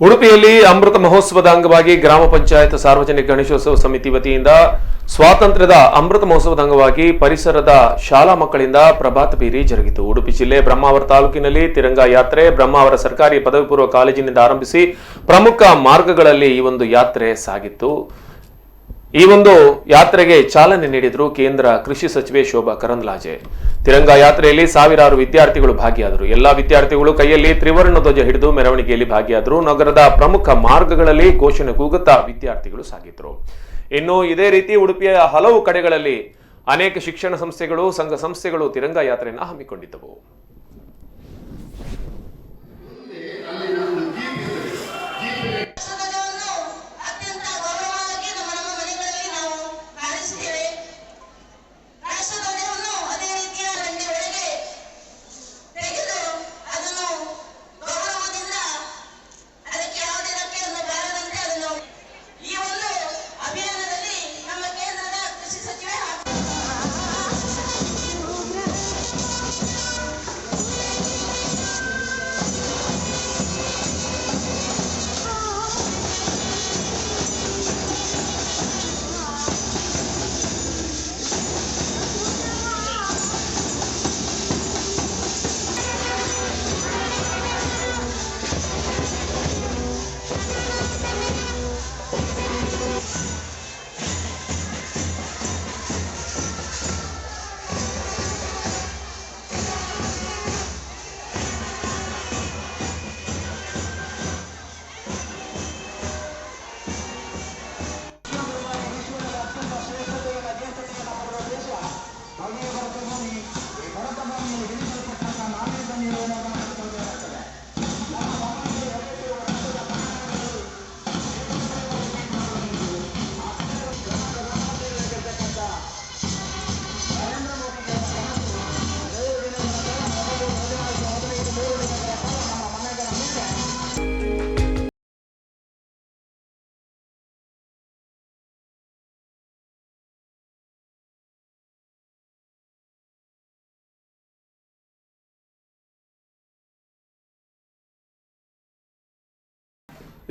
ಉಡುಪಿಯಲ್ಲಿ ಅಮೃತ ಮಹೋತ್ಸವದ ಅಂಗವಾಗಿ ಗ್ರಾಮ ಪಂಚಾಯತ್ ಸಾರ್ವಜನಿಕ ಗಣೇಶೋತ್ಸವ ಸಮಿತಿ ವತಿಯಿಂದ ಸ್ವಾತಂತ್ರ್ಯದ ಅಮೃತ ಮಹೋತ್ಸವದ ಅಂಗವಾಗಿ ಪರಿಸರದ ಶಾಲಾ ಮಕ್ಕಳಿಂದ ಪ್ರಭಾತ ಬೀರಿ ಜರುಗಿತು. ಉಡುಪಿ ಜಿಲ್ಲೆ ಬ್ರಹ್ಮಾವರ ತಾಲೂಕಿನಲ್ಲಿ ತಿರಂಗ ಯಾತ್ರೆ ಬ್ರಹ್ಮಾವರ ಸರ್ಕಾರಿ ಪದವಿ ಪೂರ್ವ ಕಾಲೇಜಿನಿಂದ ಆರಂಭಿಸಿ ಪ್ರಮುಖ ಮಾರ್ಗಗಳಲ್ಲಿ ಈ ಒಂದು ಯಾತ್ರೆ ಸಾಗಿತ್ತು. ಈ ಒಂದು ಯಾತ್ರೆಗೆ ಚಾಲನೆ ನೀಡಿದರು ಕೇಂದ್ರ ಕೃಷಿ ಸಚಿವೆ ಶೋಭಾ ಕರಂದ್ಲಾಜೆ. ತಿರಂಗ ಯಾತ್ರೆಯಲ್ಲಿ ಸಾವಿರಾರು ವಿದ್ಯಾರ್ಥಿಗಳು ಭಾಗಿಯಾದರು. ಎಲ್ಲಾ ವಿದ್ಯಾರ್ಥಿಗಳು ಕೈಯಲ್ಲಿ ತ್ರಿವರ್ಣ ಧ್ವಜ ಹಿಡಿದು ಮೆರವಣಿಗೆಯಲ್ಲಿ ಭಾಗಿಯಾದರು. ನಗರದ ಪ್ರಮುಖ ಮಾರ್ಗಗಳಲ್ಲಿ ಘೋಷಣೆ ಕೂಗುತ್ತಾ ವಿದ್ಯಾರ್ಥಿಗಳು ಸಾಗಿದ್ರು. ಇನ್ನು ಇದೇ ರೀತಿ ಉಡುಪಿಯ ಹಲವು ಕಡೆಗಳಲ್ಲಿ ಅನೇಕ ಶಿಕ್ಷಣ ಸಂಸ್ಥೆಗಳು ಸಂಘ ಸಂಸ್ಥೆಗಳು ತಿರಂಗ ಯಾತ್ರೆಯನ್ನು ಹಮ್ಮಿಕೊಂಡಿದ್ದವು.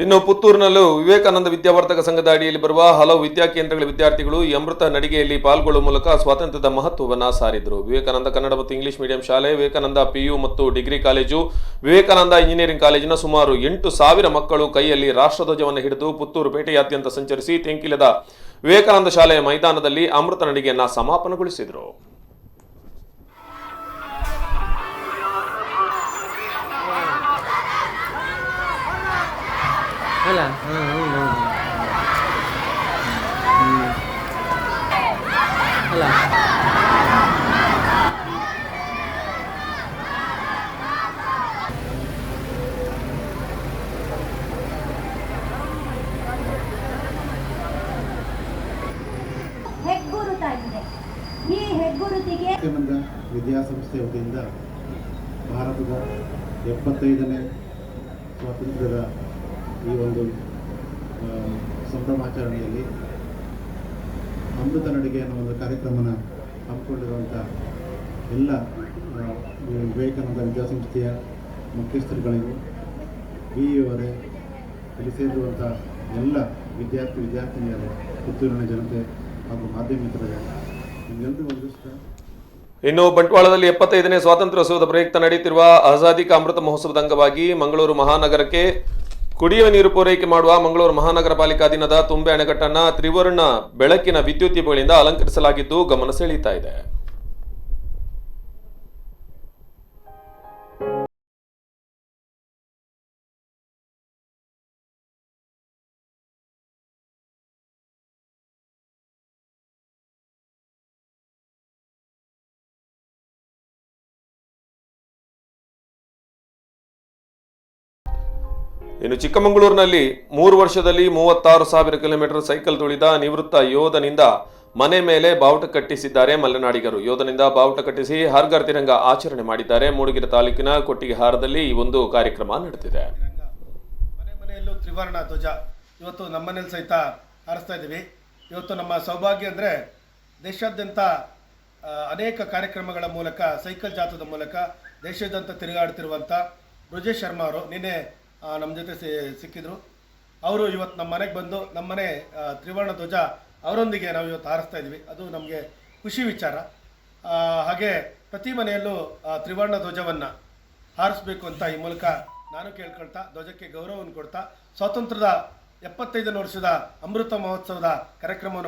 ಇನ್ನು ಪುತ್ತೂರಿನಲ್ಲೂ ವಿವೇಕಾನಂದ ವಿದ್ಯಾವರ್ಧಕ ಸಂಘದ ಅಡಿಯಲ್ಲಿ ಬರುವ ಹಲವು ವಿದ್ಯಾಕೇಂದ್ರಗಳ ವಿದ್ಯಾರ್ಥಿಗಳು ಈ ಅಮೃತ ನಡಿಗೆಯಲ್ಲಿ ಪಾಲ್ಗೊಳ್ಳುವ ಮೂಲಕ ಸ್ವಾತಂತ್ರ್ಯದ ಮಹತ್ವವನ್ನು ಸಾರಿದರು. ವಿವೇಕಾನಂದ ಕನ್ನಡ ಮತ್ತು ಇಂಗ್ಲಿಷ್ ಮೀಡಿಯಂ ಶಾಲೆ, ವಿವೇಕಾನಂದ PU ಮತ್ತು ಡಿಗ್ರಿ ಕಾಲೇಜು, ವಿವೇಕಾನಂದ ಇಂಜಿನಿಯರಿಂಗ್ ಕಾಲೇಜಿನ ಸುಮಾರು 8,000 ಮಕ್ಕಳು ಕೈಯಲ್ಲಿ ರಾಷ್ಟ್ರಧ್ವಜವನ್ನು ಹಿಡಿದು ಪುತ್ತೂರು ಪೇಟೆಯಾದ್ಯಂತ ಸಂಚರಿಸಿ ತೆಂಕಿಲದ ವಿವೇಕಾನಂದ ಶಾಲೆಯ ಮೈದಾನದಲ್ಲಿ ಅಮೃತ ನಡಿಗೆಯನ್ನು ಸಮಾಪನಗೊಳಿಸಿದರು. ಈ ಹೆಗ್ಗುರುತಿಗೆ ವಿದ್ಯಾಸಂಸ್ಥೆ ವತಿಯಿಂದ ಭಾರತದ 75ನೇ ಸ್ವಾತಂತ್ರ್ಯದ ಈ ಒಂದು ಸಂಭ್ರಮಾಚರಣೆಯಲ್ಲಿ ಅಮೃತ ನಡಿಗೆ ಅನ್ನೋ ಒಂದು ಕಾರ್ಯಕ್ರಮನ ಹಮ್ಮಿಕೊಂಡಿರುವಂಥ ಎಲ್ಲ ವಿವೇಕಾನಂದ ವಿದ್ಯಾಸಂಸ್ಥೆಯ ಮುಖ್ಯಸ್ಥರುಗಳಿಗೂ BE ಇಲ್ಲಿ ಸೇರಿರುವಂಥ ಎಲ್ಲ ವಿದ್ಯಾರ್ಥಿನಿಯರು, ಪುತ್ತೂರಿನ ಜನತೆ ಹಾಗೂ ಮಾಧ್ಯಮ ಮಿತ್ರರೇ, ನಿಮ್ಗೆಲ್ಲರೂ ಒಂದಿಷ್ಟ. ಇನ್ನು ಬಂಟ್ವಾಳದಲ್ಲಿ 75ನೇ ಸ್ವಾತಂತ್ರ್ಯೋತ್ಸವದ ಪ್ರಯುಕ್ತ ನಡೆಯುತ್ತಿರುವ ಆಜಾದಿ ಕಾ ಅಮೃತ ಮಹೋತ್ಸವದ ಅಂಗವಾಗಿ ಮಂಗಳೂರು ಮಹಾನಗರಕ್ಕೆ ಕುಡಿಯುವ ನೀರು ಪೂರೈಕೆ ಮಾಡುವ ಮಂಗಳೂರು ಮಹಾನಗರ ಪಾಲಿಕಾ ದಿನದ ತುಂಬೆ ಅಣೆಕಟ್ಟನ್ನು ತ್ರಿವರ್ಣ ಬೆಳಕಿನ ವಿದ್ಯುತ್ ದೀಪಗಳಿಂದ ಅಲಂಕರಿಸಲಾಗಿದ್ದು ಗಮನ ಸೆಳೆಯುತ್ತಾ ಇದೆ. ಇನ್ನು ಚಿಕ್ಕಮಗಳೂರಿನಲ್ಲಿ 3 ವರ್ಷದಲ್ಲಿ 36,000 ಕಿಲೋಮೀಟರ್ ಸೈಕಲ್ ತುಳಿದ ನಿವೃತ್ತ ಯೋಧನಿಂದ ಮನೆ ಮೇಲೆ ಬಾವುಟ ಕಟ್ಟಿಸಿದ್ದಾರೆ ಮಲೆನಾಡಿಗರು. ಯೋಧನಿಂದ ಬಾವುಟ ಕಟ್ಟಿಸಿ ಹರ್ ಘರ್ ತಿರಂಗ ಆಚರಣೆ ಮಾಡಿದ್ದಾರೆ. ಮೂಡಿಗೆರೆ ತಾಲೂಕಿನ ಕೊಟ್ಟಿಗೆಹಾರದಲ್ಲಿ ಈ ಒಂದು ಕಾರ್ಯಕ್ರಮ ನಡೆದಿದೆ. ಮನೆ ಮನೆಯಲ್ಲೂ ತ್ರಿವರ್ಣ ಧ್ವಜ ಇವತ್ತು ನಮ್ಮನೇಲಿ ಸಹಿತ ಹಾರಿಸ್ತಾ ಇದ್ದೀವಿ. ಇವತ್ತು ನಮ್ಮ ಸೌಭಾಗ್ಯ ಅಂದರೆ ದೇಶಾದ್ಯಂತ ಅನೇಕ ಕಾರ್ಯಕ್ರಮಗಳ ಮೂಲಕ ಸೈಕಲ್ ಜಾಥಾದ ಮೂಲಕ ದೇಶಾದ್ಯಂತ ತಿರುಗಾಡುತ್ತಿರುವಂಥ ಬ್ರಿಜೇಶ್ ಶರ್ಮಾ ಅವರು ನಿನ್ನೆ ನಮ್ಮ ಜೊತೆ ಸಿಕ್ಕಿದ್ರು. ಅವರು ಇವತ್ತು ನಮ್ಮ ಮನೆಗೆ ಬಂದು ನಮ್ಮನೆ ತ್ರಿವರ್ಣ ಧ್ವಜ ಅವರೊಂದಿಗೆ ನಾವು ಇವತ್ತು ಹಾರಿಸ್ತಾ ಇದ್ವಿ. ಅದು ನಮಗೆ ಖುಷಿ ವಿಚಾರ. ಹಾಗೆ ಪ್ರತಿ ಮನೆಯಲ್ಲೂ ತ್ರಿವರ್ಣ ಧ್ವಜವನ್ನು ಹಾರಿಸ್ಬೇಕು ಅಂತ ಈ ಮೂಲಕ ನಾನು ಕೇಳ್ಕೊಳ್ತಾ, ಧ್ವಜಕ್ಕೆ ಗೌರವವನ್ನು ಕೊಡ್ತಾ, ಸ್ವಾತಂತ್ರ್ಯದ 75ನೇ ವರ್ಷದ ಅಮೃತ ಮಹೋತ್ಸವದ ಕಾರ್ಯಕ್ರಮವನ್ನು